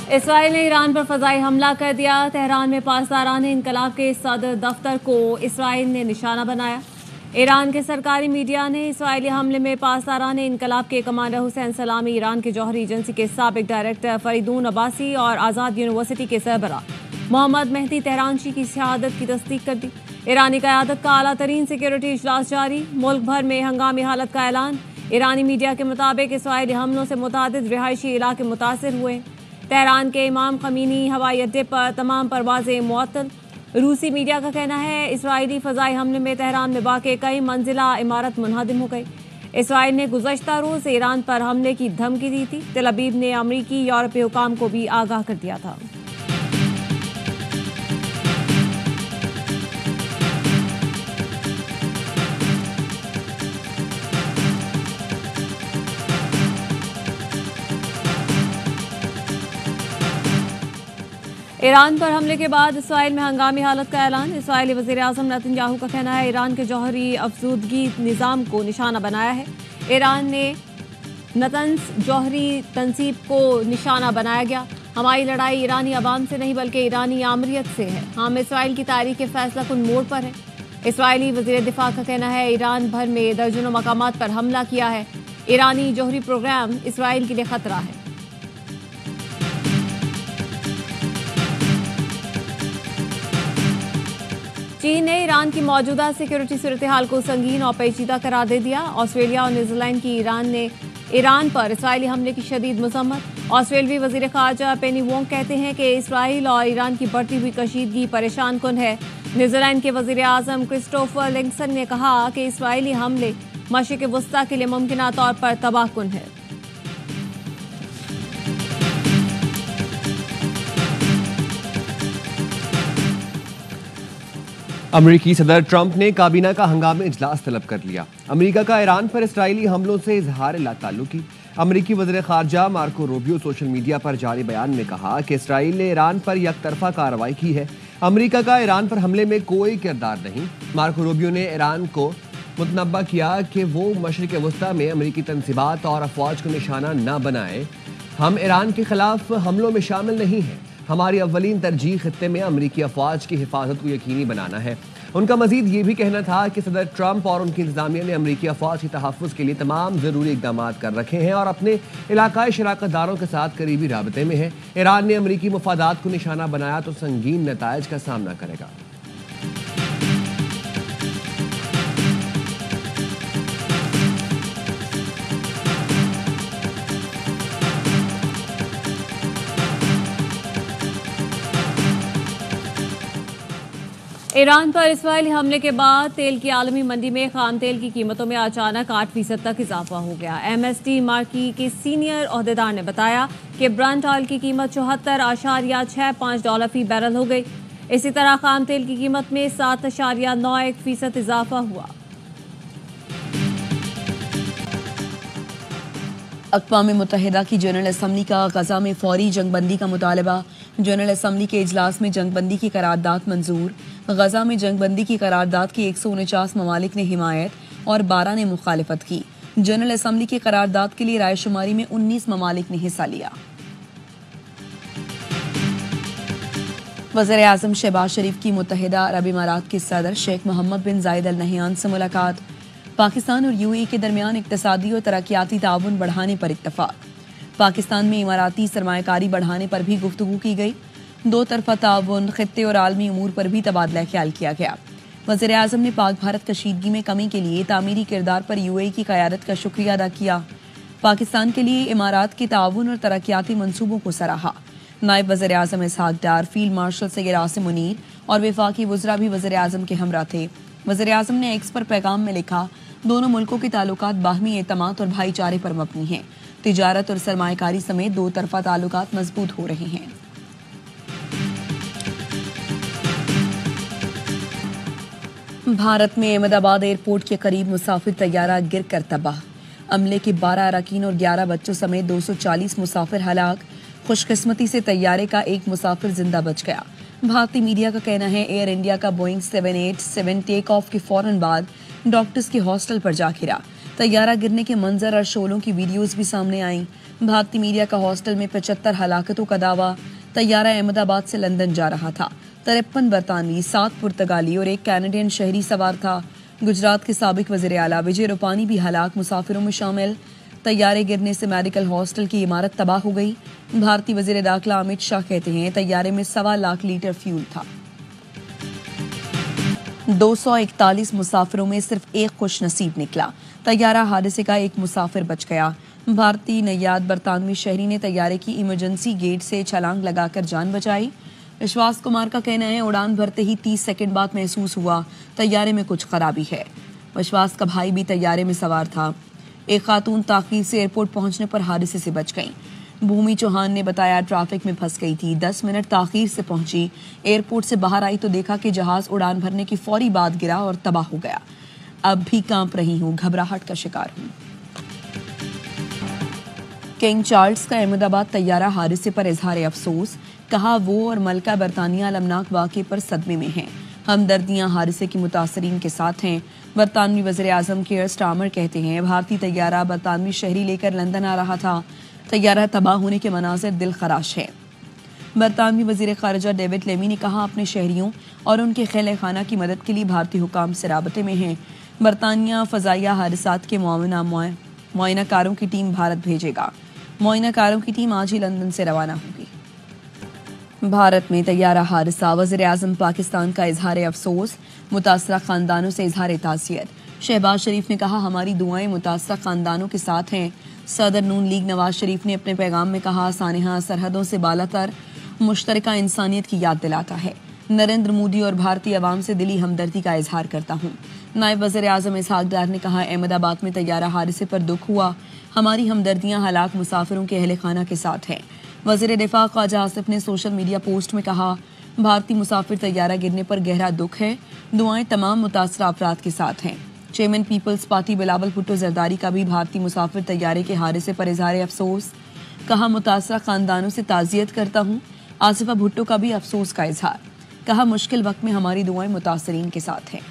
Israel ने Iran पर फजाई हमला कर दिया। तेहरान में पासदारान इनकलाब के सदर दफ्तर को इसराइल ने निशाना बनाया। ईरान के सरकारी मीडिया ने इसराइली हमले में पासदारान इनकलाब के कमांडर हुसैन सलामी, ईरान के जौहरी एजेंसी के साबिक डायरेक्टर फरीदून अब्बासी और आज़ाद यूनिवर्सिटी के सरबराह मोहम्मद मेहदी तेहरानची की शहादत की तस्दीक कर दी। ईरानी क़यादत का आला तरीन सिक्योरिटी इजलास जारी, मुल्क भर में हंगामी हालत का ऐलान। ईरानी मीडिया के मुताबिक इसराइली हमलों से मुतादिद रिहायशी इलाके मुतासर हुए। तेहरान के इमाम खमीनी हवाई अड्डे पर तमाम परवाजें मुअत्तल। रूसी मीडिया का कहना है इसराइली फ़ज़ाई हमले में तेहरान में वाक़ कई मंजिला इमारत मुनहदम हो गई। इसराइल ने गुज़श्ता रोज़ ईरान पर हमले की धमकी दी थी। तेल अवीव ने अमरीकी यूरोपीय हुकाम को भी आगाह कर दिया था। ईरान पर हमले के बाद इसराइल में हंगामी हालत का ऐलान। इसराइली वज़ीर आज़म नेतन्याहू का कहना है ईरान के जौहरी अफजूदगी निज़ाम को निशाना बनाया है। ईरान ने नतन्स जौहरी तंसीब को निशाना बनाया गया। हमारी लड़ाई ईरानी अवाम से नहीं बल्कि ईरानी आमरीत से है। हम इसराइल की तारीख फैसला कुन मोड़ पर है। इसराइली वज़ीर दिफा का कहना है ईरान भर में दर्जनों मकामात पर हमला किया है। ईरानी जौहरी प्रोग्राम इसराइल के लिए खतरा है। चीन ने ईरान की मौजूदा सिक्योरिटी सूरत हाल को संगीन और पेचीदा करार दे दिया। ऑस्ट्रेलिया और न्यूजीलैंड की ईरान पर इसराइली हमले की शदीद मजम्मत। ऑस्ट्रेलवी वजीर खारजा पेनी वोंग कहते हैं कि इसराइल और ईरान की बढ़ती हुई कशीदगी परेशान कुन है। न्यूजीलैंड के वजीर आजम क्रिस्टोफर लिंगसन ने कहा कि इसराइली हमले मशरिक़ वस्ता के लिए मुमकिन तौर पर तबाह कुन है। अमरीकी सदर ट्रंप ने काबीना का हंगामी इजलास तलब कर लिया। अमरीका का ईरान पर इसराइली हमलों से इजहार लाताल्लुकी। अमरीकी वज़ीर ख़ारजा मार्को रूबियो सोशल मीडिया पर जारी बयान में कहा कि इसराइल ने ईरान पर यकतरफा कार्रवाई की है। अमरीका का ईरान पर हमले में कोई किरदार नहीं। मार्को रूबियो ने ईरान को मुतनब्बा किया कि वो मशरिक़ वस्ता में अमरीकी तनसीबात और अफवाज को निशाना न बनाए। हम ईरान के खिलाफ हमलों में शामिल नहीं हैं। हमारी अव्वलीन तरजीह खित्ते में अमरीकी अफवाज की हिफाजत को यकीनी बनाना है। उनका मजीद ये भी कहना था कि सदर ट्रंप और उनकी इंतजामिया ने अमरीकी अफवाज के तहफ़्फ़ुज़ के लिए तमाम ज़रूरी इक़दाम कर रखे हैं और अपने इलाकाई शराकतदारों के साथ करीबी राबते में है। ईरान ने अमरीकी मफादात को निशाना बनाया तो संगीन नताइज का सामना करेगा। ईरान पर इसराइली हमले के बाद तेल की आलमी मंडी में खाम तेल की कीमतों में अचानक 8% तक इजाफा हो गया। MST मार्की के सीनियर ओहदेदार ने बताया कि ब्रंट ऑयल की कीमत 74.65 डॉलर फी बैरल हो गई। इसी तरह खाम तेल की कीमत में 7.91% इजाफा हुआ। अक़वाम मुत्तहिदा की जनरल असम्बली का गजा में फौरी जंगबंदी का मुतालबा। जनरल असम्बली के इजलास में जंगबंदी की करारदाद मंजूर। गजा में जंगबंदी की करारदाद की 149 ममालिक ने हिमायत और 12 ने मुखालिफत की। जनरल असम्बली की करारदाद के लिए रायशुमारी में 19 ममालिक ने हिस्सा लिया। वज़ीर आज़म शहबाज शरीफ की मुत्तहिदा अरब इमारात के सदर शेख मोहम्मद बिन जायद अल नहयान से मुलाकात। पाकिस्तान और UAE के दरमियान इक़्तिसादी और तरक्याती ताउन बढ़ाने पर इत्तफाक। पाकिस्तान में इमाराती सरमायाकारी बढ़ाने पर भी गुफ्तगू की गई। दो तरफा ताउन, खित्ते और आलमी उमूर पर भी तबादला ख्याल किया गया। वज़ीर आज़म ने पाक भारत कशीदगी में कमी के लिए तामीरी किरदार पर UAE की क़यादत का शुक्रिया अदा किया। पाकिस्तान के लिए इमारात के ताउन और तरक्याती मनसूबों को सराहा। नायब वज़ीर आज़म इसहाक डार, फील्ड मार्शल सैयद आसिम मुनीर और वफाकी वज़रा भी वज़ीर आज़म के हमरा थे। वज़ीर आज़म ने एक्स पर पैगाम में लिखा, दोनों मुल्कों के ताल्लुकात बाहमी एतमाद और भाईचारे पर मबनी हैं। तिजारत और सरमायाकारी समेत दो तरफा ताल्लुकात मजबूत हो रहे हैं। भारत में अहमदाबाद एयरपोर्ट के करीब मुसाफिर तैयारा गिर कर तबाह। अमले के 12 अरकान और 11 बच्चों समेत 240 मुसाफिर हलाक। खुशकिस्मती से तैयारे का एक मुसाफिर जिंदा बच गया। भारतीय मीडिया का कहना है एयर इंडिया का बोइंग 787 टेक ऑफ के फौरन बाद डॉक्टर्स के हॉस्टल पर जा गिरा। तैयारा गिरने के मंजर और शोलों की वीडियोस भी सामने आई। भारतीय मीडिया का हॉस्टल में 75 हलाकतों का दावा। तैयारा अहमदाबाद से लंदन जा रहा था। 53 बरतानवी, 7 पुर्तगाली और 1 कैनेडियन शहरी सवार था। गुजरात के साबिक वज़ीर आला विजय रूपानी भी हलाक मुसाफिरों में शामिल। तैयारे गिरने से मेडिकल हॉस्टल की इमारत तबाह हो गई। भारतीय वज़ीर दाखिला अमित शाह कहते हैं तैयारे में 1.25 लाख लीटर फ्यूल था। 241 मुसाफिरों में सिर्फ एक खुश नसीब निकला। तैयारा हादसे का एक मुसाफिर बच गया। भारतीय नैयाद बरतानवी शहरी ने तैयारे की इमरजेंसी गेट से छलांग लगाकर जान बचाई। विश्वास कुमार का कहना है उड़ान भरते ही 30 सेकंड बाद महसूस हुआ तैयारे में कुछ खराबी है। विश्वास का भाई भी तैयारे में सवार था। एक खातून ताखीर से एयरपोर्ट पहुंचने पर हादसे से बच गई। भूमि चौहान ने बताया ट्रैफिक में फंस गई थी, 10 मिनट ताखीर से पहुंची। एयरपोर्ट से बाहर आई तो देखा कि जहाज उड़ान भरने की फौरी बाद गिरा और तबाह हो गया। अब भी कांप रही हूं, घबराहट का शिकार हूं। किंग चार्ल्स का अहमदाबाद तैयारा हादसे पर इजहार अफसोस। कहा वो और मलका बरतानिया अलमनाक वाक़े पर सदमे में हैं। हमदर्दियां हादसे की मुतासरीन के साथ हैं। बरतानवी वज़ीर आज़म केयर स्टार्मर कहते हैं भारतीय तैयारा बरतानवी शहरी लेकर लंदन आ रहा था। तैयारा तबाह होने के मनाज़िर दिल खराश है। बरतानवी वज़ीर ख़ारिजा डेविड लेमी ने कहा अपने शहरियों और उनके खैल खाना की मदद के लिए भारतीय हुकाम से राबते में हैं। बरतानिया फ़ज़ाइया हादसात के मुआयनाकारों की टीम भारत भेजेगा। मुआयनाकारों की टीम आज ही लंदन से रवाना होगी। भारत में तैयारा हादसा, वज़ीर आज़म पाकिस्तान का इजहार अफसोस। मुतासरा खानदानों से इजहार ताज़ियत। शहबाज शरीफ ने कहा हमारी दुआएं मुतासरा खानदानों के साथ हैं। सदर नून लीग नवाज शरीफ ने अपने पैगाम में कहा सानहा सरहदों से बालातर मुश्तरका इंसानियत की याद दिलाता है। नरेंद्र मोदी और भारतीय अवाम से दिली हमदर्दी का इजहार करता हूँ। नायब वज़ीर आज़म इसहाक डार ने कहा अहमदाबाद में तैयारा हादसे पर दुख हुआ। हमारी हमदर्दियाँ हलाक मुसाफिरों के अहले खाना के साथ हैं। वज़ीर दिफा ख्वाजा आसिफ ने सोशल मीडिया पोस्ट में कहा भारतीय मुसाफिर तैयारा गिरने पर गहरा दुख है। दुआएं तमाम मुतासरा अफराद के साथ हैं। Chairman people's party Bilawal Bhutto Zardari का भी भारतीय मुसाफिर तैयारे के हादसे पर इजहार अफसोस। कहा मुतासरा खानदानों से ताज़ियत करता हूँ। आसिफा भुट्टो का भी अफसोस का इजहार। कहा मुश्किल वक्त में हमारी दुआएं मुतासरीन के साथ हैं।